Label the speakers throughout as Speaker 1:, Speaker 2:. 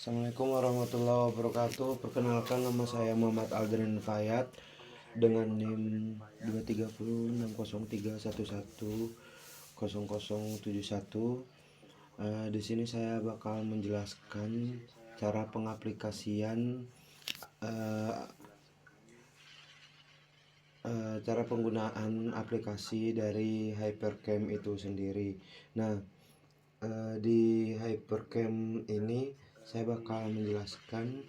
Speaker 1: Assalamualaikum warahmatullahi wabarakatuh. Perkenalkan, nama saya Muhammad Aldrin Fayat dengan NIM 2306031100071. Di sini saya bakal menjelaskan cara pengaplikasian cara penggunaan aplikasi dari Hypercam itu sendiri. Nah, di Hypercam ini saya bakal menjelaskan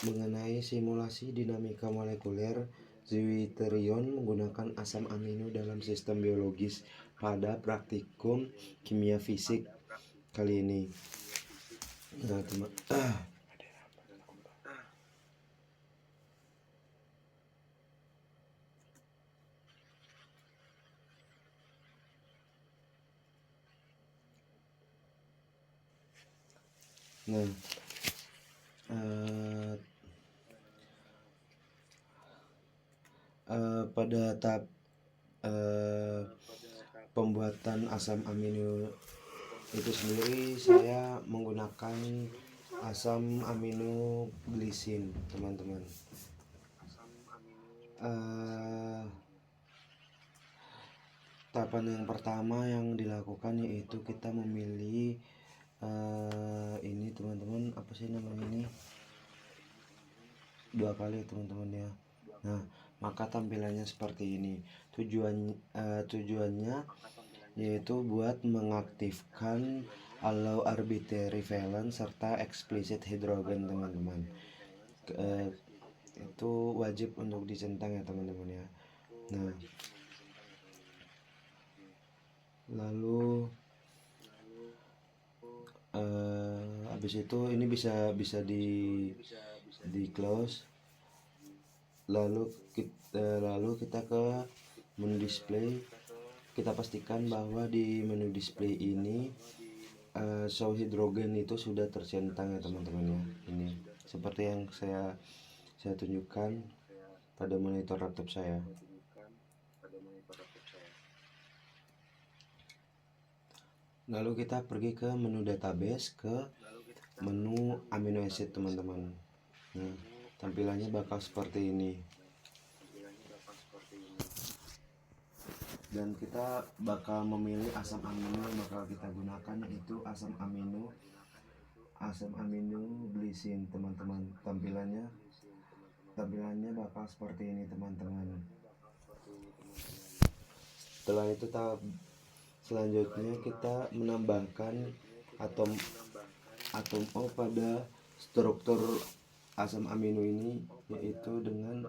Speaker 1: mengenai simulasi dinamika molekuler Zwitterion menggunakan asam amino dalam sistem biologis pada praktikum kimia fisik kali ini. Nah, pada tahap pembuatan asam amino itu sendiri saya menggunakan asam amino glisin, teman-teman. Tahapan yang pertama yang dilakukan yaitu kita memilih ini, teman-teman, apa sih namanya ini, 2 kali, teman-teman ya. Nah, maka tampilannya seperti ini. Tujuannya yaitu buat mengaktifkan allow arbitrary valence serta explicit hidrogen, teman-teman. Itu wajib untuk dicentang ya, teman-teman ya. Nah, lalu habis itu ini bisa di close. Lalu kita ke menu display. Kita pastikan bahwa di menu display ini show hidrogen itu sudah tercentang ya, teman-teman ya. Ini seperti yang saya tunjukkan pada monitor laptop saya. Lalu kita pergi ke menu database, ke menu amino acid, teman-teman. Nah, tampilannya bakal seperti ini. Dan kita bakal memilih asam amino yang bakal kita gunakan, yaitu asam amino glisin, teman-teman. Tampilannya bakal seperti ini, teman-teman. Setelah itu tahap selanjutnya kita menambahkan atom O pada struktur asam amino ini, yaitu dengan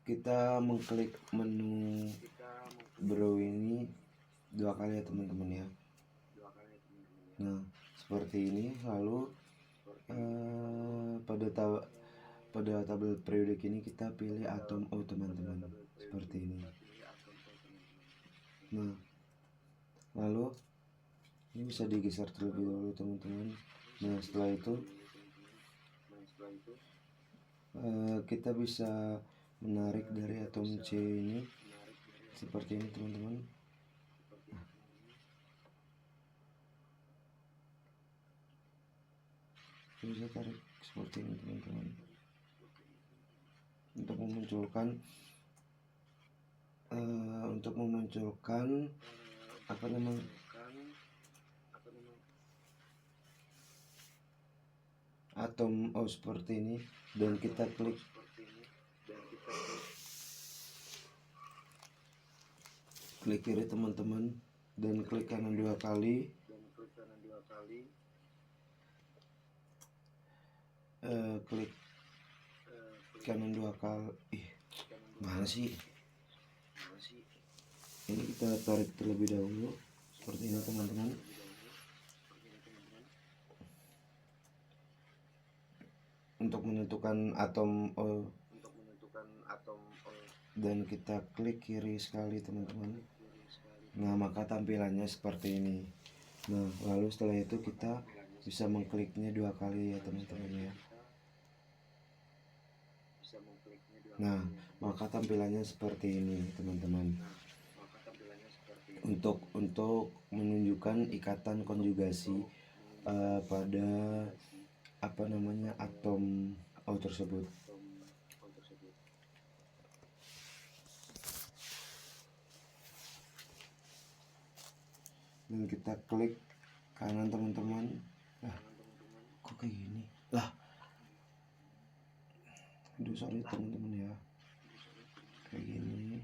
Speaker 1: kita mengklik menu brow ini 2 kali ya, teman-teman ya. Nah, seperti ini. Lalu pada tabel periodik ini kita pilih atom O, teman-teman, seperti ini. Nah, lalu ini bisa digeser terlebih dahulu, teman-teman. Nah, setelah itu kita bisa menarik dari atom C ini seperti ini, teman-teman. Bisa tarik seperti ini, teman-teman, untuk memunculkan apa namanya, atom O seperti ini. Dan kita klik kiri, teman-teman, dan klik kanan 2 kali. Klik kanan 2 kali. Mana sih? Ini kita tarik terlebih dahulu seperti ini, teman-teman. Untuk menentukan atom O, dan kita klik kiri sekali, teman-teman. Nah, maka tampilannya seperti ini. Nah, lalu setelah itu kita bisa mengkliknya 2 kali ya teman-teman ya. Nah, maka tampilannya seperti ini teman-teman. Untuk menunjukkan ikatan konjugasi pada atom O tersebut. Dan kita klik kanan teman-teman. Lah, kok kayak gini? Lah, aduh sorry teman-teman ya, kayak gini.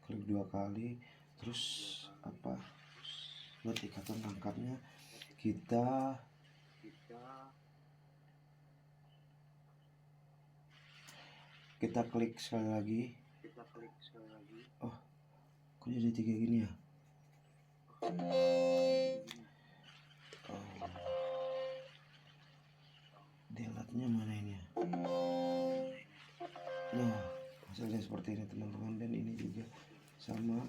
Speaker 1: Klik 2 kali, terus buat ikatan rangkapnya kita klik sekali lagi. Oh, kok jadi 3 gini ya? Delete-nya mana ini ya? Nah, hasilnya seperti ini teman-teman, dan ini juga sama.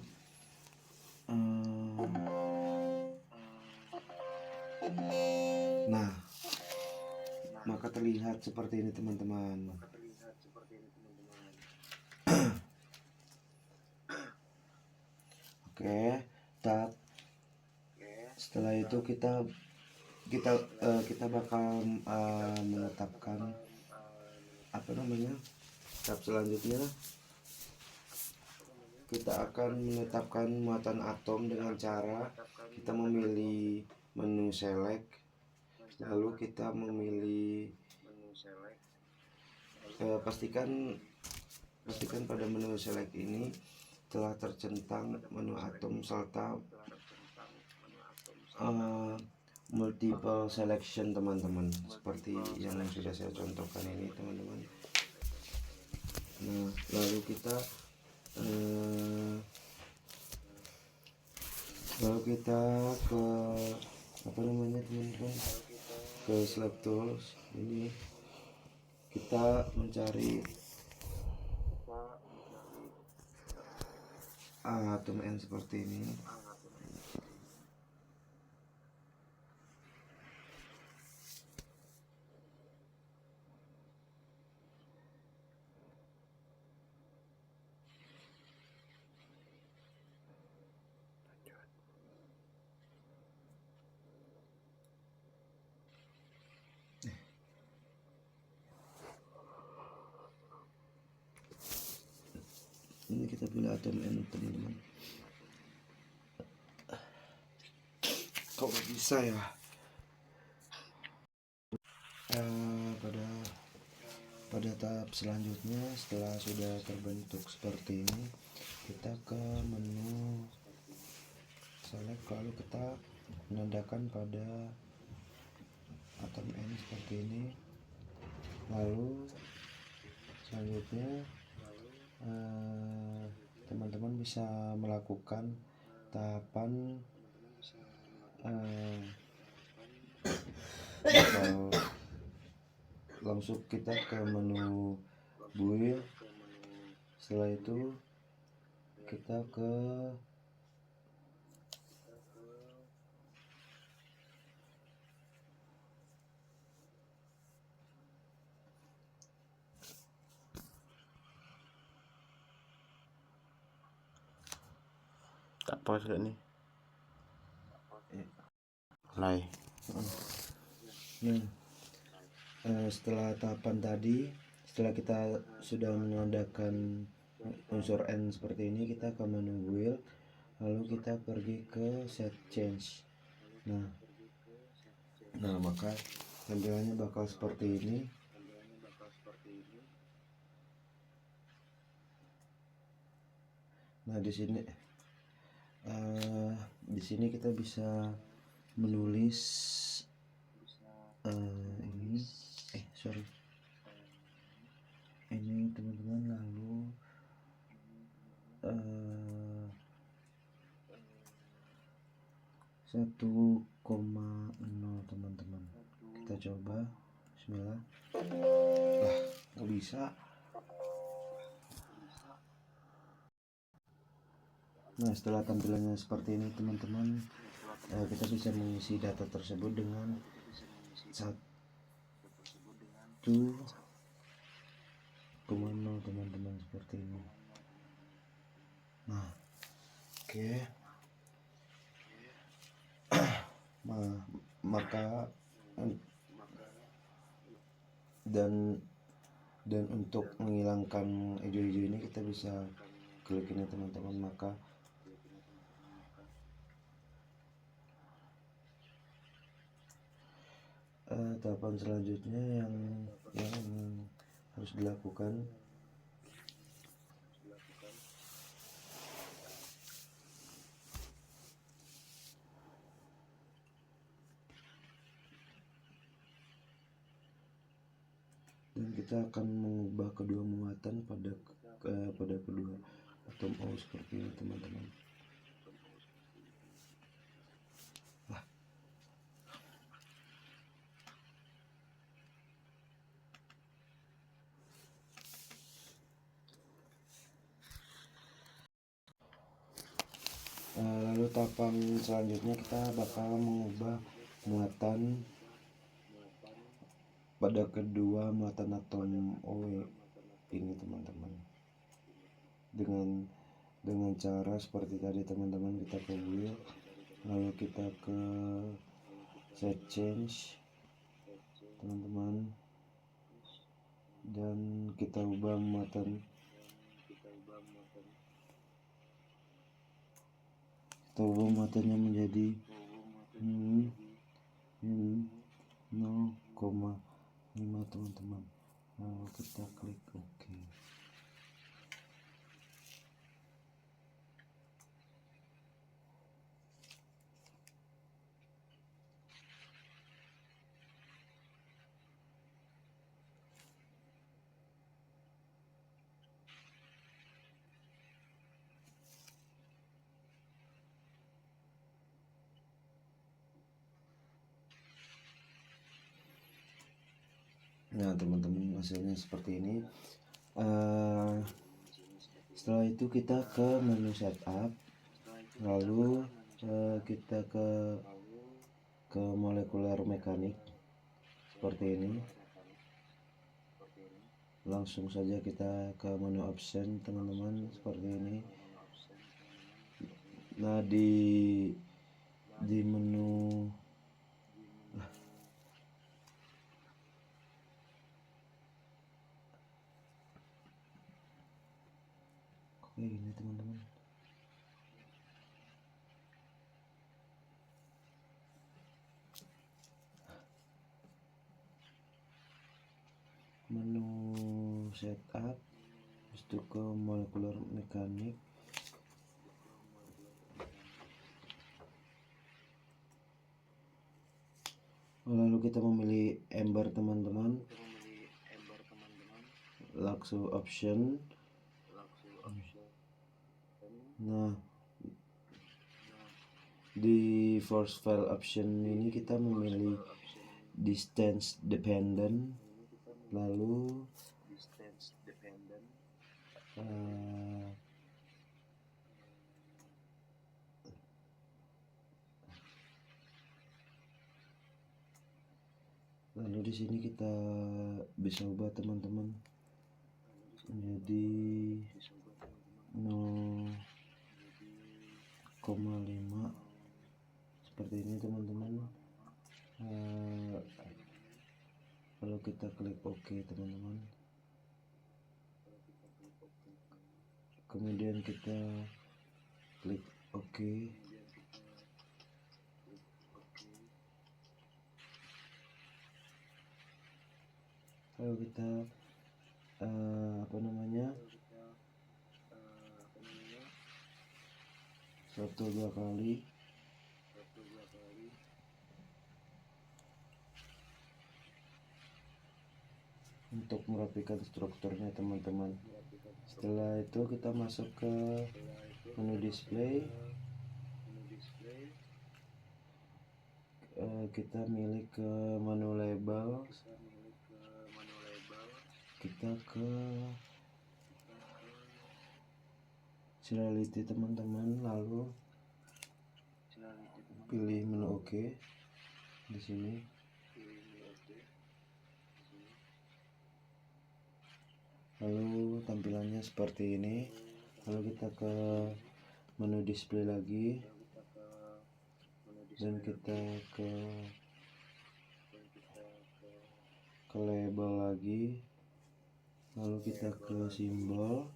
Speaker 1: Nah, maka terlihat seperti ini teman-teman. Oke, setelah itu kita bakal menetapkan tahap selanjutnya. Kita akan menetapkan muatan atom dengan cara kita memilih menu select, lalu kita memilih pastikan pada menu select ini telah tercentang menu atom serta multiple selection teman-teman, seperti yang sudah saya contohkan ini teman-teman. Nah, lalu kita ke teman-teman, ke select tools. Ini kita mencari atom N seperti ini. Ini kita pilih atom N teman-teman. Kok bisa ya? Pada tahap selanjutnya, setelah sudah terbentuk seperti ini, kita ke menu select, lalu kita menandakan pada atom N seperti ini. Lalu selanjutnya teman-teman bisa melakukan tahapan langsung kita ke menu build. Setelah itu kita ke
Speaker 2: apa sih nih mulai.
Speaker 1: Setelah tahapan tadi, setelah kita sudah menandakan unsur N seperti ini, kita ke menu build, lalu kita pergi ke set change. Nah, maka tampilannya bakal seperti ini. Nah, di sini kita bisa menulis ini teman-teman, lalu 1,0 teman-teman. Kita coba, bismillah. Lah, nggak bisa. Nah, setelah tampilannya seperti ini teman-teman, kita bisa mengisi data tersebut dengan satu komando teman-teman, seperti ini. Nah, oke. Maka dan untuk menghilangkan hijau-hijau ini kita bisa klik ini teman-teman. Maka tahapan selanjutnya yang harus dilakukan dan kita akan mengubah kedua muatan pada kedua atom O seperti ini teman-teman. Lalu tahapan selanjutnya kita bakal mengubah muatan pada kedua muatan atom O ini teman-teman, dengan cara seperti tadi teman-teman. Kita ke wheel, lalu kita ke set change teman-teman, dan kita ubah muatannya menjadi 0,5 teman-teman. Lalu kita klik OK. Nah teman-teman, hasilnya seperti ini. Setelah itu kita ke menu setup, lalu kita ke molekular mekanik seperti ini. Langsung saja kita ke menu option teman-teman, seperti ini. Nah di menu ini teman-teman, menu setup, itu ke molekular mekanik, lalu kita memilih ember teman-teman, langsung option. Nah di force file option ini kita memilih distance dependent, lalu di sini kita bisa ubah teman-teman menjadi 0,5 seperti ini teman-teman. Lalu kita klik OK teman-teman, kemudian kita klik OK. Lalu kita satu dua kali untuk merapikan strukturnya teman-teman. Setelah itu kita masuk ke menu display, kita milih ke menu label, kita ke seriality teman-teman, lalu pilih menu oke di sini. Lalu tampilannya seperti ini. Lalu kita ke menu display lagi dan kita ke label lagi, lalu kita ke simbol.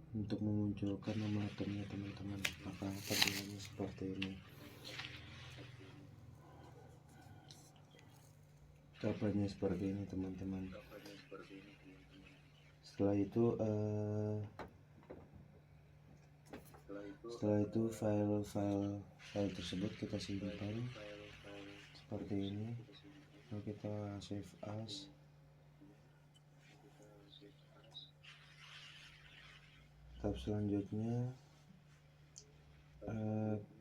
Speaker 1: Untuk memunculkan nama atomnya teman-teman, maka tampilannya seperti ini. Caranya seperti ini teman-teman. Setelah itu file tersebut kita simpan seperti ini. Lalu kita save as. Tahap selanjutnya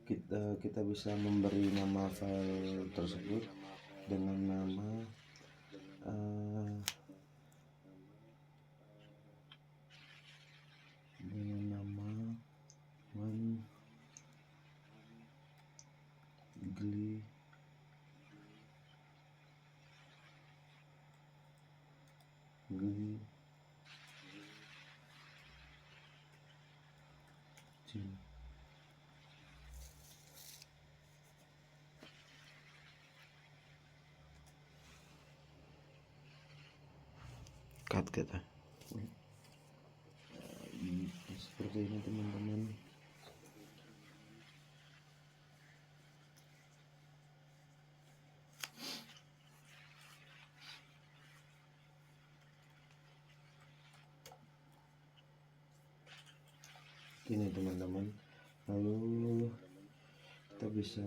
Speaker 1: kita bisa memberi nama file tersebut dengan nama Monthly cut kita seperti ini teman-teman. Ini teman-teman, lalu kita bisa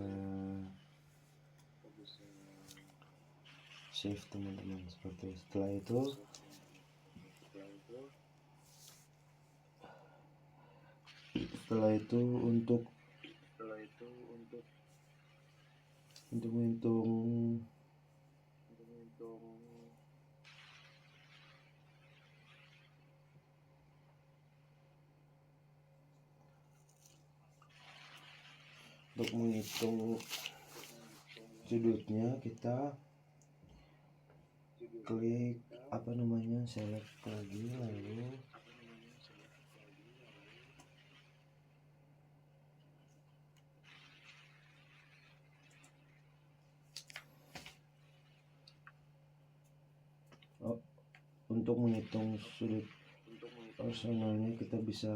Speaker 1: save teman-teman seperti itu. Setelah itu untuk menghitung sudutnya, kita klik select lagi, lalu untuk menghitung sudut personalnya kita bisa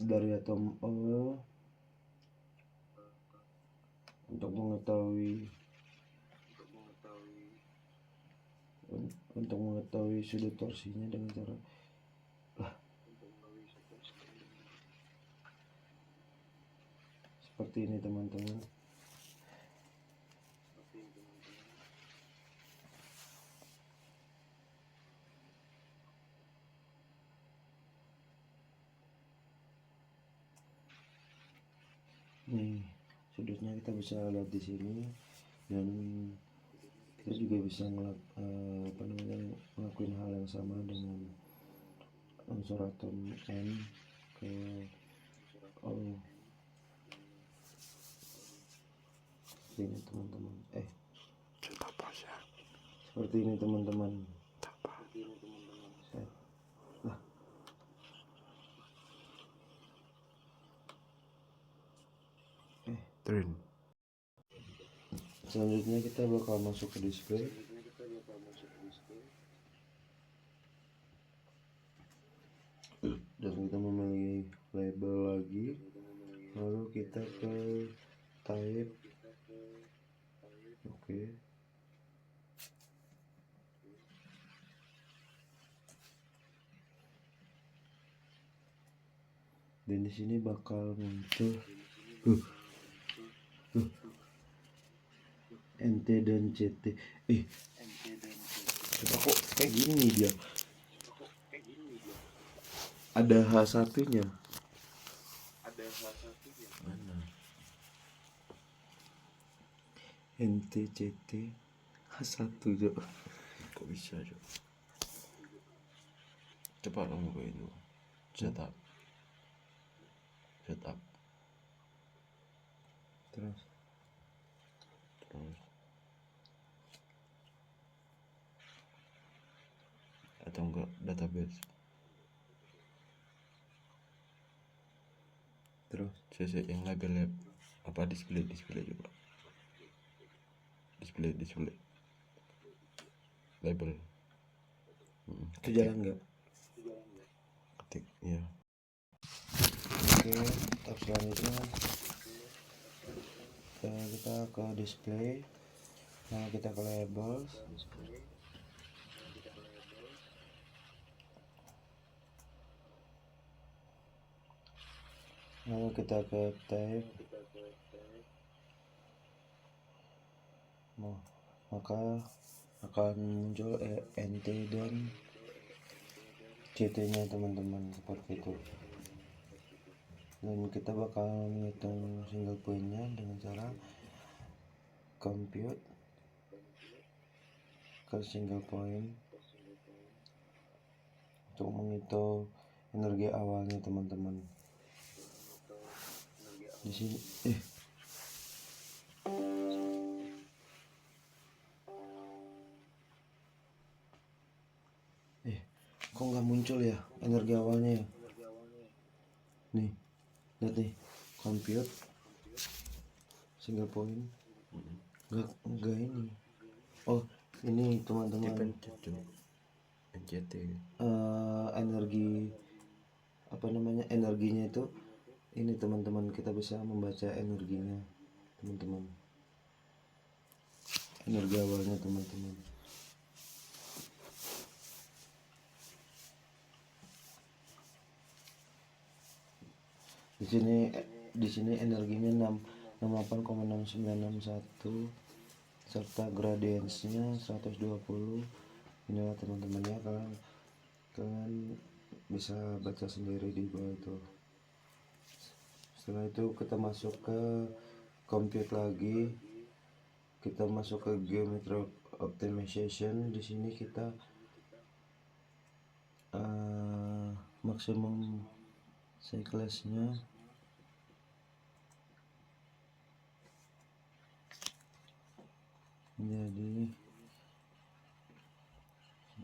Speaker 1: dari atom O. Untuk mengetahui sudut torsinya dengan cara seperti ini teman-teman. Nih sudutnya kita bisa lihat di sini, dan kita juga bisa ngelakuin hal yang sama dengan unsur atom N ke O. Seperti ini teman-teman. Seperti ini teman-teman. Selanjutnya kita bakal masuk ke display. Dan kita memilih label lagi, lalu kita ke type. Oke. Dan di sini bakal muncul NT dan CT. Coba kok kayak gini dia. Ada H1-nya. Mana? NT CT H1 Jo. Kok bisa Jo?
Speaker 2: Cepat dong buka itu. Setup.
Speaker 1: Terus
Speaker 2: atau enggak database.
Speaker 1: Terus
Speaker 2: CC yang label apa display juga. Display label.
Speaker 1: itu jalan nggak?
Speaker 2: Ketik ya.
Speaker 1: Oke, tab selanjutnya kita ke display. Nah, kita ke labels. Lalu kita ke tab. Nah, maka akan muncul NT dan CT nya teman-teman, seperti itu. Dan kita bakal menghitung single point-nya dengan cara compute ke single point untuk menghitung energi awalnya teman-teman. Di sini kok nggak muncul ya energi awalnya ya? Nih, lihat nih, compute single point. Enggak ini. Oh, ini teman-teman.
Speaker 2: NCT.
Speaker 1: Energi apa namanya? Energinya itu ini teman-teman, kita bisa membaca energinya teman-teman. Energi awalnya teman-teman. Di sini energinya 68,6961 serta gradiensnya 120. Inilah teman-teman ya, kalian bisa baca sendiri di bawah itu. Setelah itu kita masuk ke compute lagi, kita masuk ke geometry optimization. Di sini kita maksimum cycles-nya menjadi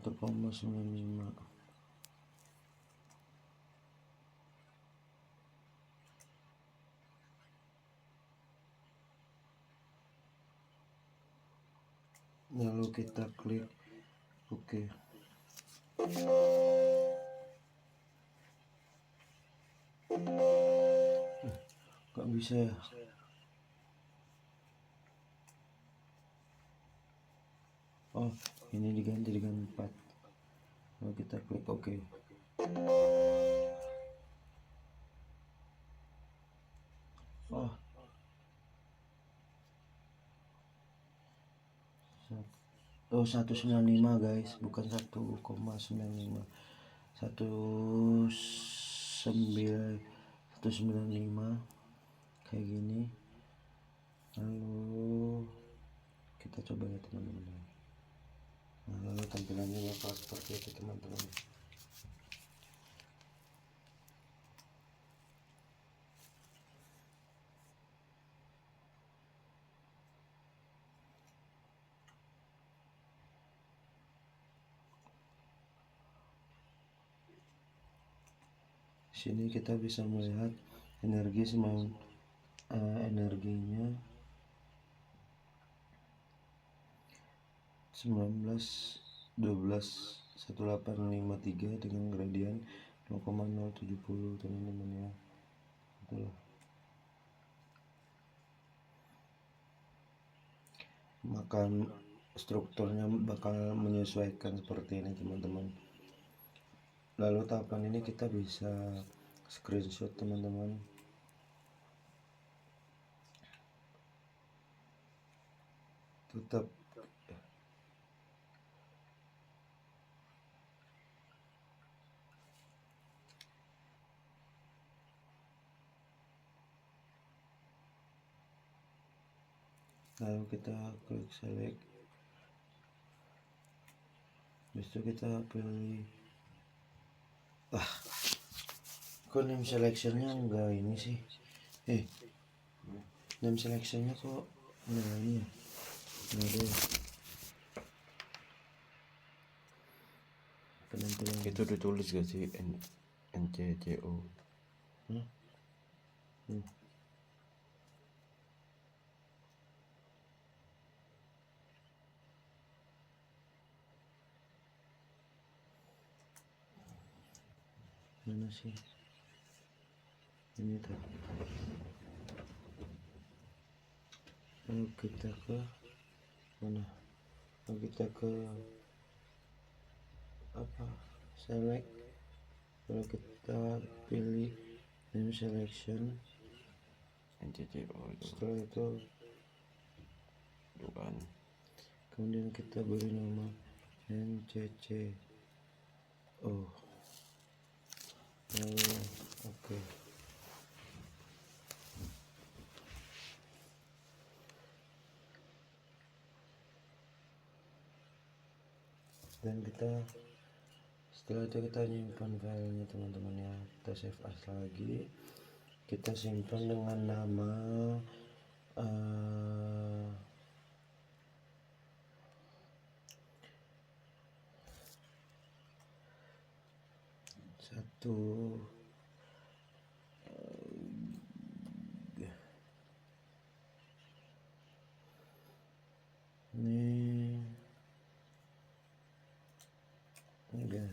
Speaker 1: 1,95. Lalu kita klik OK. Gak bisa ya? Oh, ini diganti dengan 4. Lalu kita klik OK. Oh, 195 guys, bukan 1,95. 195 kayak gini. Lalu kita coba ya teman-teman. Nah, lalu tampilannya bakal seperti itu teman-teman. Sini kita bisa melihat energinya 19 12 1853 dengan gradien 0,070 teman-teman ya. Itulah. Maka strukturnya bakal menyesuaikan seperti ini teman-teman. Lalu tahapan ini kita bisa screenshot teman-teman. Tetap lalu kita klik select, habis itu kita pilih kok name selectionnya enggak ini sih? Name selectionnya kok enggak ini ya? Enggak ada ya? Penampilan
Speaker 2: Itu udah tulis gak sih NCCO?
Speaker 1: Hah? Mana sih? Ini tuh. Lalu kita ke mana? Lalu kita ke apa? Select. Lalu kita pilih name selection.
Speaker 2: NCCO itu
Speaker 1: Setelah itu
Speaker 2: bukan.
Speaker 1: kemudian kita beri nama NCC. Oh. Oke. Dan setelah itu kita nyimpan filenya teman-teman ya, kita save as lagi, kita simpan dengan nama satu ini enggak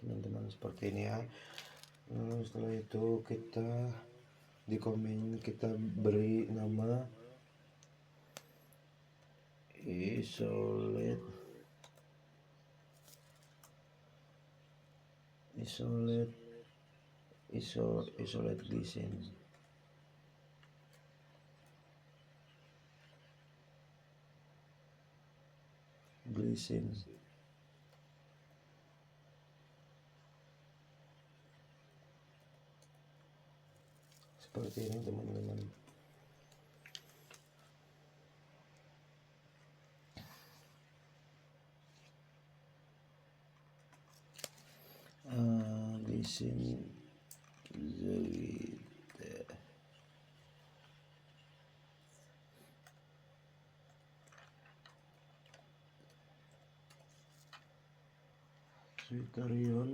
Speaker 1: teman-teman, seperti ini ya. Lalu setelah itu kita di komen kita beri nama isolate glycine seperti ini teman-teman. Glycine Zwitterion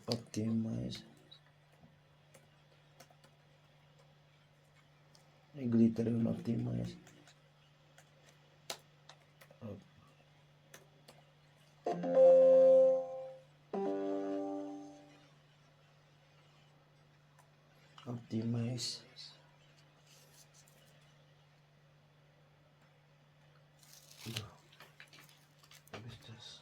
Speaker 1: optimize Glitterion optimize habis das.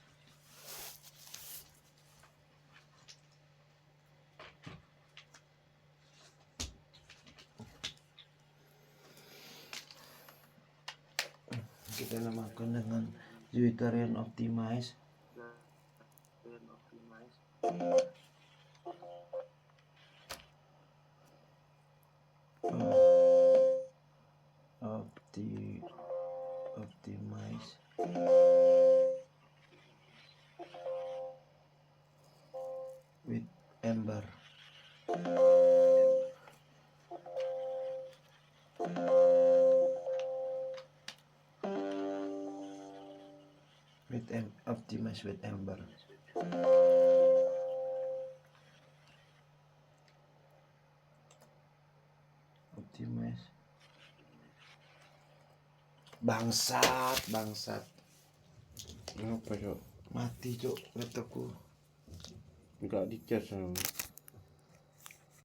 Speaker 1: Kita namakan dengan Zwitterion optimize. Optimize with Ember. Optimize with Ember. Optimize. Bangsat.
Speaker 2: Kenapa cok?
Speaker 1: Mati cok laptopku.
Speaker 2: Enggak dicas sama.